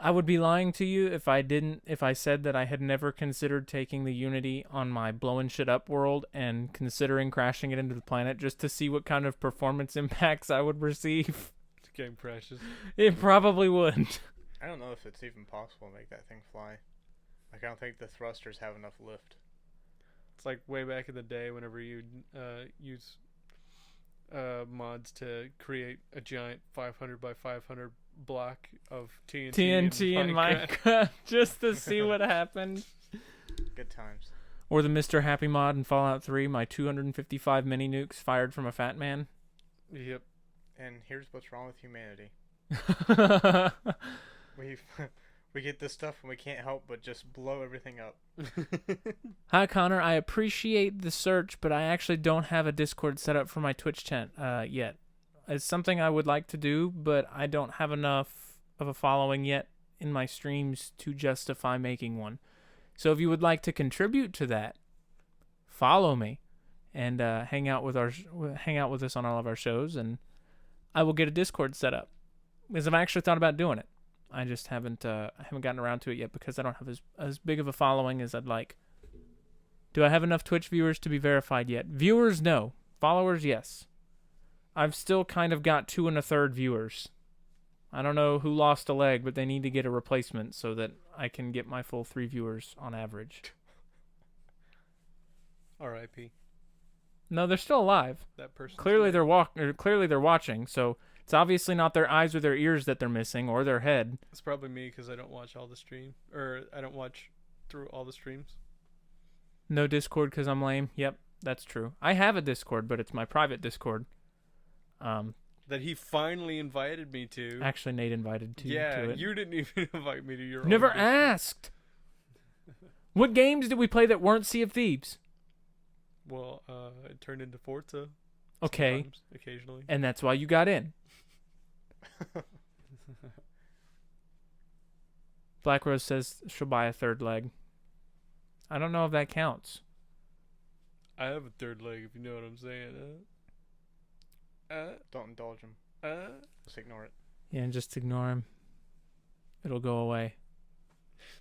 I would be lying to you if I said that I had never considered taking the Unity on my blowing shit up world and considering crashing it into the planet just to see what kind of performance impacts I would receive. The game crashes. It probably would. I don't know if it's even possible to make that thing fly. Like, I don't think the thrusters have enough lift. It's like way back in the day whenever you use mods to create a giant 500 by 500 block of TNT in Minecraft just to see what happened. Good times. Or the Mr. Happy mod in Fallout 3, my 255 mini nukes fired from a fat man. Yep. And here's what's wrong with humanity. We get this stuff and we can't help but just blow everything up. Hi, Connor. I appreciate the search, but I actually don't have a Discord set up for my Twitch chat yet. It's something I would like to do, but I don't have enough of a following yet in my streams to justify making one. So if you would like to contribute to that, follow me and hang out with us on all of our shows, and I will get a Discord set up because I've actually thought about doing it. I just haven't gotten around to it yet because I don't have as big of a following as I'd like. Do I have enough Twitch viewers to be verified yet? Viewers, no. Followers, yes. I've still kind of got 2 1/3 viewers. I don't know who lost a leg, but they need to get a replacement so that I can get my full 3 viewers on average. R.I.P. No, they're still alive. That person. Clearly they're watching, so it's obviously not their eyes or their ears that they're missing, or their head. It's probably me because I don't watch all the stream, or I don't watch through all the streams. No Discord because I'm lame. Yep, that's true. I have a Discord, but it's my private Discord. That he finally invited me to. Actually, Nate invited to it. You didn't even invite me to your own Never Discord. asked. What games did we play that weren't Sea of Thieves? Well, it turned into Forza. Okay. Occasionally. And that's why you got in. Black Rose says she'll buy a 3rd leg. I don't know if that counts. I have a 3rd leg, if you know what I'm saying. Don't indulge him. Just ignore it. Yeah, and just ignore him. It'll go away.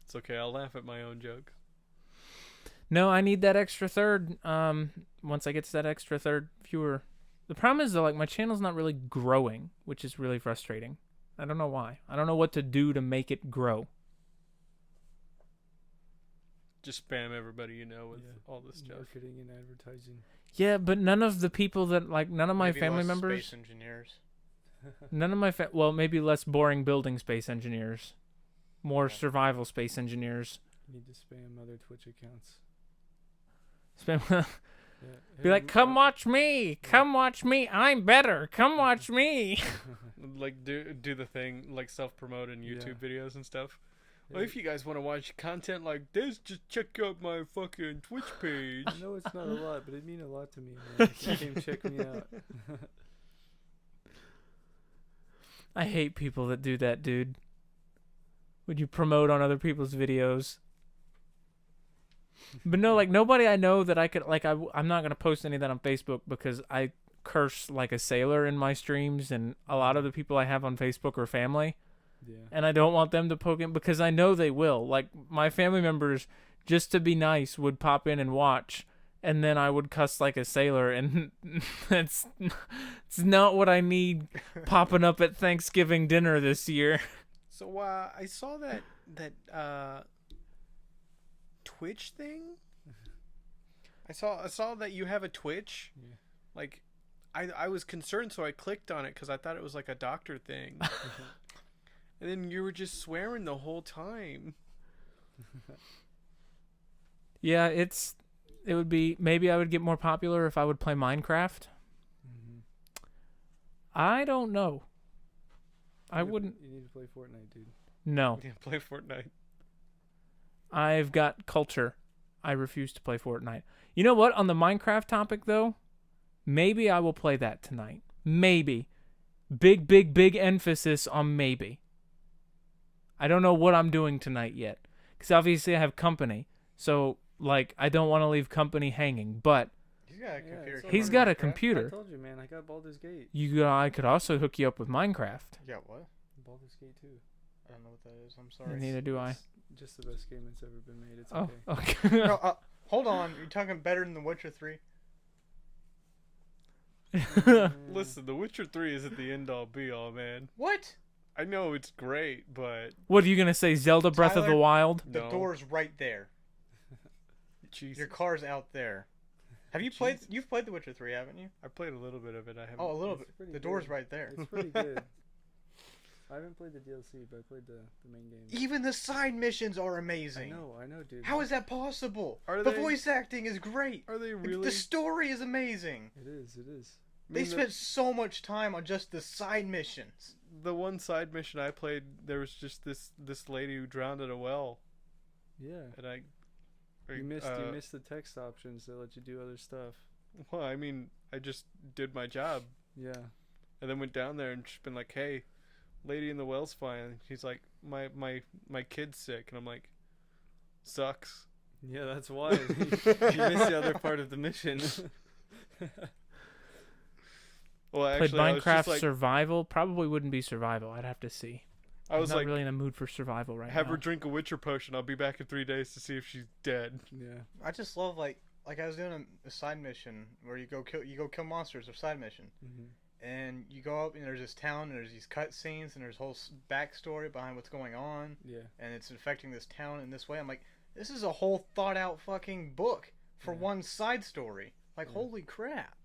It's okay. I'll laugh at my own joke. No, I need that extra 3rd. Once I get to that extra 3rd viewer. The problem is, though, like, my channel's not really growing, which is really frustrating. I don't know why. I don't know what to do to make it grow. Just spam everybody you know with all this stuff. Marketing and advertising. Yeah, but none of the people that, like, none of my Maybe family less members. Space engineers. None of my well, maybe less boring building space engineers, more survival space engineers. You need to spam other Twitch accounts. Spam. Be like, come watch me, come watch me. I'm better. Come watch me. Like do the thing, like self-promote in YouTube videos and stuff. Well, if you guys want to watch content like this, just check out my fucking Twitch page. I know it's not a lot, but it mean a lot to me, man. You came check me out. I hate people that do that, dude. Would you promote on other people's videos? But no, like, nobody I know that I could, like, I'm not going to post any of that on Facebook because I curse like a sailor in my streams, and a lot of the people I have on Facebook are family. Yeah. And I don't want them to poke in because I know they will. Like, my family members, just to be nice, would pop in and watch and then I would cuss like a sailor, and it's not what I need popping up at Thanksgiving dinner this year. So I saw that Twitch thing. I saw that you have a Twitch. Yeah. Like, I was concerned, so I clicked on it because I thought it was like a doctor thing. And then you were just swearing the whole time. Yeah, it would be, maybe I would get more popular if I would play Minecraft. Mm-hmm. I don't know. I wouldn't. You need to play Fortnite, dude. No. Yeah, play Fortnite. I've got culture. I refuse to play Fortnite. You know what? On the Minecraft topic, though, maybe I will play that tonight. Maybe. Big emphasis on maybe. I don't know what I'm doing tonight yet. Because obviously I have company. So, like, I don't want to leave company hanging. But He's got a computer. he's got a I computer. told you, man. I got Baldur's Gate. I could also hook you up with Minecraft. Yeah, what? Baldur's Gate 2. I don't know what that is. I'm sorry. Neither do I. It's just the best game that's ever been made. It's Oh, okay. okay. No, hold on. You're talking better than The Witcher 3? Listen, The Witcher 3 isn't the end all be all, man. What? I know it's great, but What are you going to say? Zelda Breath of the Tyler? Wild? The no. door's right there. Jesus. Your car's out there. Have you played? You've played The Witcher 3, haven't you? I played a little bit of it. I haven't. Oh, a little It's bit. pretty The door's good. right there. It's pretty good. I haven't played the DLC, but I played the main game. Even the side missions are amazing. I know, dude. How is that possible? Are the they- voice acting is great. Are they The- really? The story is amazing. It is. I They mean, spent so much time on just the side missions. the one side mission I played, there was just this lady who drowned in a well, Yeah. and I. You missed the text options that let you do other stuff. Well, I mean, I just did my job, Yeah. and then went down there and just been like, "Hey, lady in the well's fine." He's like, "My kid's sick," and I'm like, "Sucks." Yeah, that's why. You missed the other part of the mission. Well, Played actually, I was Minecraft just like, Survival? Probably wouldn't be Survival. I'd have to see. I was I'm not like, really in the mood for Survival right have now. her drink a Witcher potion. I'll be back in 3 days to see if she's dead. Yeah. I just love like I was doing a side mission where you go kill monsters. A side mission, Mm-hmm. and you go up and there's this town and there's these cutscenes and there's whole backstory behind what's going on, Yeah. and it's affecting this town in this way. I'm like, this is a whole thought out fucking book for Yeah. one side story. Like, Yeah. holy crap.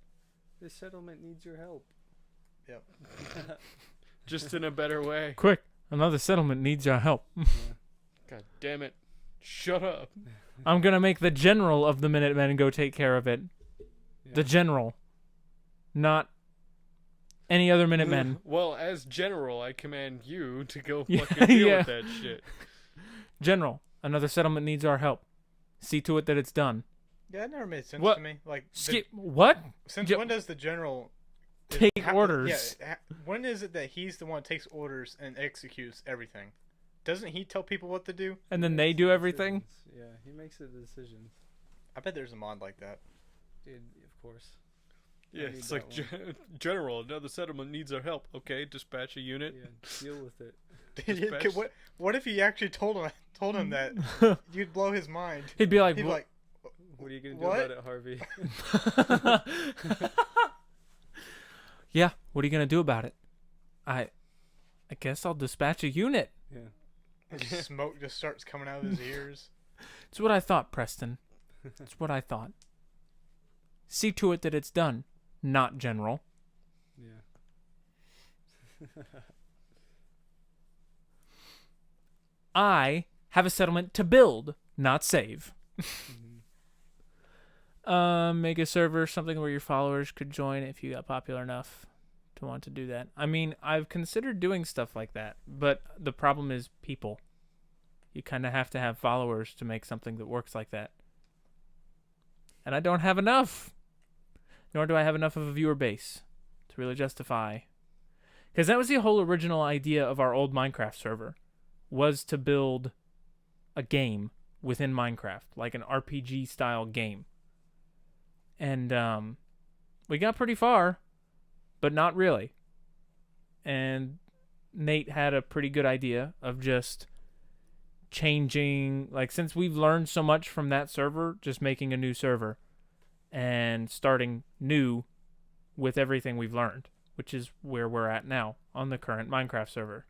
This settlement needs your help. Yep. Just in a better way. Quick, another settlement needs your help. God damn it. Shut up. I'm going to make the general of the Minutemen go take care of it. Yeah. The general. Not any other Minutemen. Well, as general, I command you to go Yeah, fucking deal yeah. with that shit. General, another settlement needs our help. See to it that it's done. Yeah, it never made sense What? to me. Like, Skip. What? since Ge- when does the general Take orders. Yeah, when is it that he's the one that takes orders and executes everything? Doesn't he tell people what to do? And then He they makes do the everything? decisions. Yeah, he makes the decisions. I bet there's a mod like that. Dude, of course. Yeah, need it's that like, General, another settlement needs our help. Okay, dispatch a unit. Yeah, deal with it. Dispatch. What if he actually told him that? You'd blow his mind. He'd be like, He'd be like, What are you gonna do What? about it, Harvey? yeah, what are you going to do about it? I guess I'll dispatch a unit. Yeah. smoke just starts coming out of his ears. It's what I thought, Preston. It's what I thought. See to it that it's done, not general. Yeah. I have a settlement to build, not save. Mhm. Make a server, something where your followers could join if you got popular enough to want to do that. I mean, I've considered doing stuff like that, but the problem is people. You kind of have to have followers to make something that works like that. And I don't have enough. Nor do I have enough of a viewer base to really justify. Because that was the whole original idea of our old Minecraft server, was to build a game within Minecraft, like an RPG style game. And we got pretty far, but not really. And Nate had a pretty good idea of just changing, like, since we've learned so much from that server, just making a new server and starting new with everything we've learned, which is where we're at now on the current Minecraft server.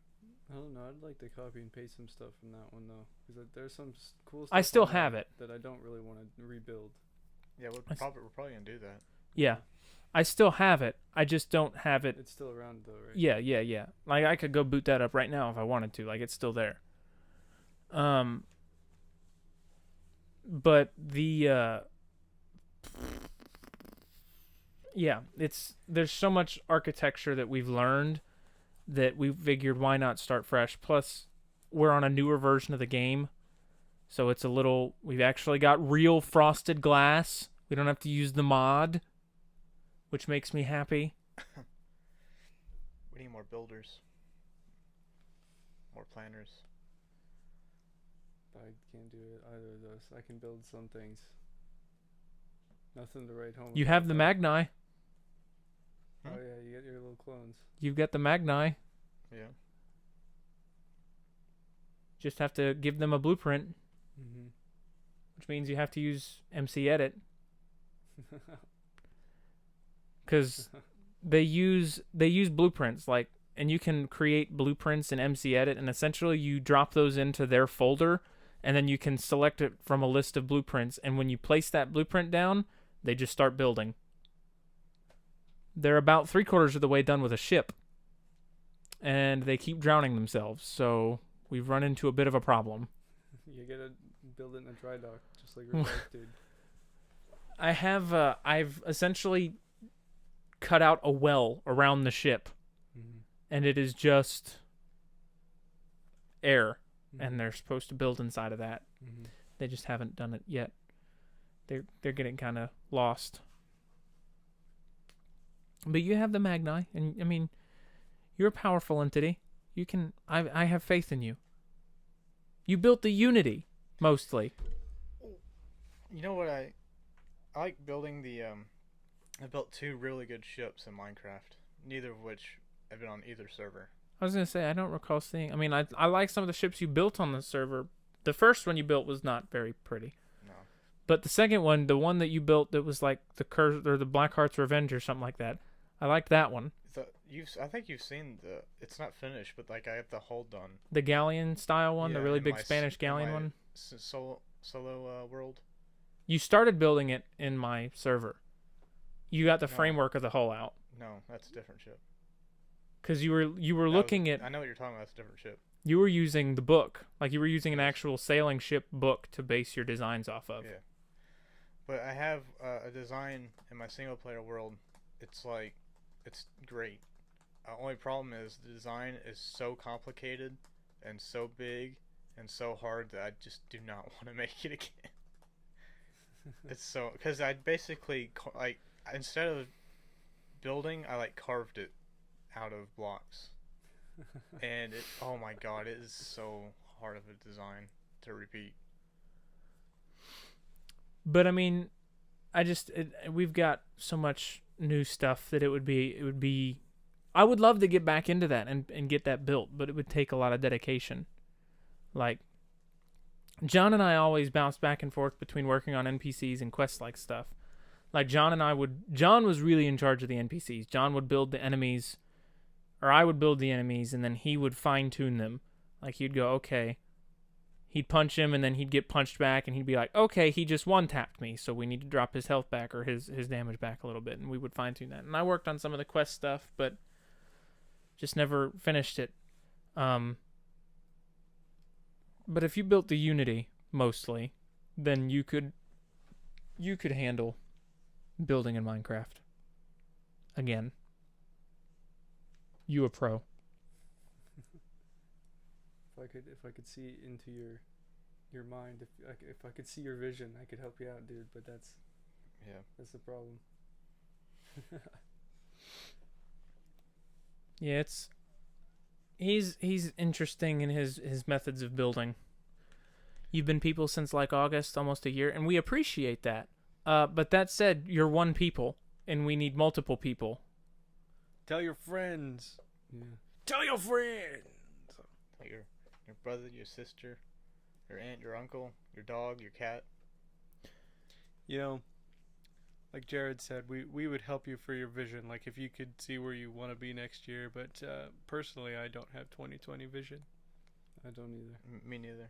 I don't know. I'd like to copy and paste some stuff from that one though, because there's some cool stuff. I still on that have it. that I don't really want to rebuild. Yeah, we're probably gonna do that. Yeah. I still have it. I just don't have it. It's still around though, right? Yeah. Like I could go boot that up right now if I wanted to. Like it's still there. But the there's so much architecture that we've learned that we figured why not start fresh. Plus, we're on a newer version of the game, so it's we've actually got real frosted glass. We don't have to use the mod, which makes me happy. We need more builders, more planners. I can't do it either of those. I can build some things. Nothing to write home. You about, have the though. Magni. Oh yeah, you get your little clones. You've got the Magni. Yeah. Just have to give them a blueprint, Mm-hmm. which means you have to use MC Edit. Because they use blueprints, like, and you can create blueprints in MC Edit, and essentially you drop those into their folder, and then you can select it from a list of blueprints, and when you place that blueprint down, they just start building. They're about 3/4 of the way done with a ship, and they keep drowning themselves, so we've run into a bit of a problem. You gotta build it in a dry dock, just like your life, dude. I've essentially cut out a well around the ship, Mm-hmm. and it is just air, Mm-hmm. and they're supposed to build inside of that. Mm-hmm. They just haven't done it yet. They're getting kind of lost. But you have the Magni, and I mean, you're a powerful entity. You can. I have faith in you. You built the Unity, mostly. You know what I like building the I built 2 really good ships in Minecraft, neither of which have been on either server. I was gonna say I don't recall seeing. I mean, I like some of the ships you built on the server. The first one you built was not very pretty. No. But the second one, the one that you built that was like the Curse or the Blackheart's Revenge or something like that, I liked that one. I think you've seen it's not finished, but like I have the hull done. The galleon style one, the Yeah, really in big my Spanish galleon my one. Solo world. You started building it in my server. You got the No. framework of the hull out No, that's a different ship. because you were looking at I know what you're talking about. It's a different ship. you were using the book, like you were using an actual sailing ship book to base your designs off of. Yeah. But I have a design in my single player world. It's great. Only problem is the design is so complicated and so big and so hard that I just do not want to make it again. It's so because I basically instead of building, I carved it out of blocks, and oh my god, it is so hard of a design to repeat. But I mean, we've got so much new stuff that it would be. I would love to get back into that and get that built, but it would take a lot of dedication. Like, John and I always bounce back and forth between working on NPCs and quest-like stuff. Like, John was really in charge of the NPCs. John would build the enemies, or I would build the enemies, and then he would fine-tune them. Like, he'd go, okay. He'd punch him, and then he'd get punched back, and he'd be like, okay, he just one-tapped me, so we need to drop his health back or his damage back a little bit, and we would fine-tune that. And I worked on some of the quest stuff, but just never finished it. But if you built the Unity, mostly, then you could handle building in Minecraft. Again. You a pro. If I could see into your mind, if I could see your vision, I could help you out, dude. But that's the problem. Yeah, he's interesting in his methods of building. You've been people since August, almost a year, and we appreciate that. But that said, you're one people, and we need multiple people. Tell your friends. Yeah. Tell your friends. Like your brother, your sister, your aunt, your uncle, your dog, your cat. You know, like Jared said, we would help you for your vision. Like if you could see where you want to be next year. But personally, I don't have 2020 vision. I don't either. Me neither.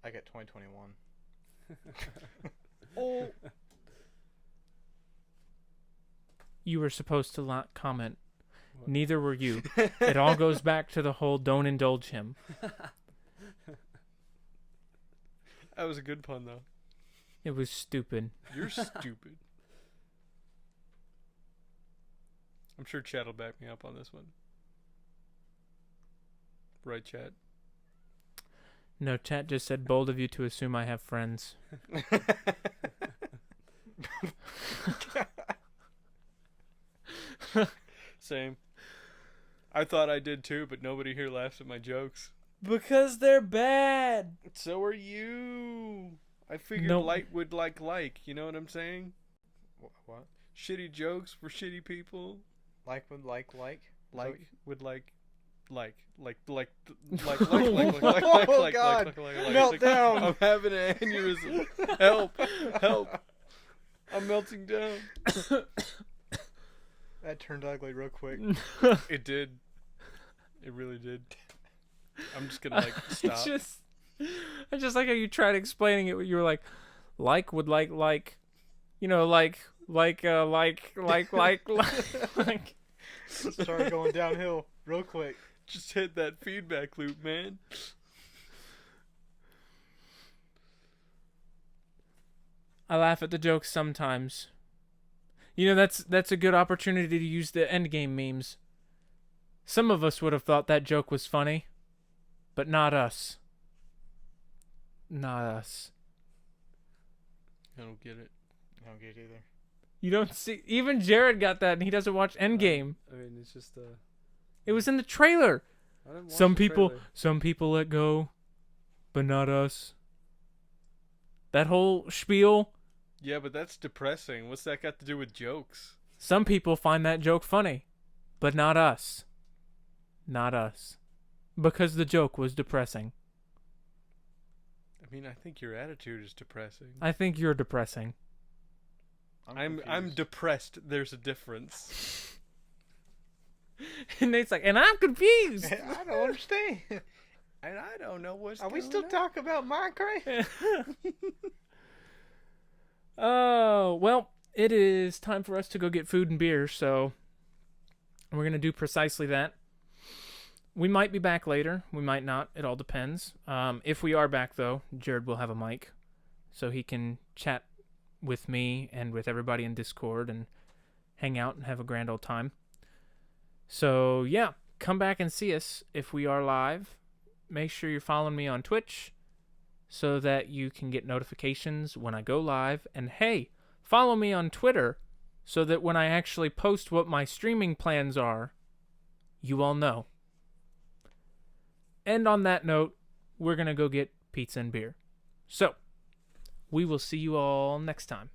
I got 2021. Oh. You were supposed to not comment. What? Neither were you. It all goes back to the whole don't indulge him. That was a good pun, though. It was stupid. You're stupid. I'm sure Chad will back me up on this one. Right, Chad? No, chat just said bold of you to assume I have friends. Same. I thought I did too, but nobody here laughs at my jokes. Because they're bad. So are you. I figured Nope. like would like. You know what I'm saying? What? Shitty jokes for shitty people. Like would like? Like would like. Oh God! Meltdown! I'm having an aneurysm. Help! I'm melting down. That turned ugly real quick. It did. It really did. I'm just gonna stop. I just like how you tried explaining it. You were like would like, you know, like. Started going downhill real quick. Just hit that feedback loop, man. I laugh at the jokes sometimes. You know, that's a good opportunity to use the endgame memes. Some of us would have thought that joke was funny, but not us. Not us. I don't get it. I don't get it either. You don't see... Even Jared got that, and he doesn't watch Endgame. I mean, it's just It was in the trailer. I didn't watch Some the people trailer. let go, but not us. That whole spiel. Yeah, but that's depressing. What's that got to do with jokes? Some people find that joke funny, but not us. Not us. Because the joke was depressing. I mean, I think your attitude is depressing. I think you're depressing. I'm depressed. There's a difference. And Nate's like, and I'm confused. I don't understand. And I don't know what's Are we going still on. talking about Minecraft? Oh, well, it is time for us to go get food and beer, so we're going to do precisely that. We might be back later. We might not. It all depends. If we are back, though, Jared will have a mic, so he can chat with me and with everybody in Discord and hang out and have a grand old time. So, yeah, come back and see us if we are live. Make sure you're following me on Twitch so that you can get notifications when I go live. And, hey, follow me on Twitter so that when I actually post what my streaming plans are, you all know. And on that note, we're going to go get pizza and beer. So, we will see you all next time.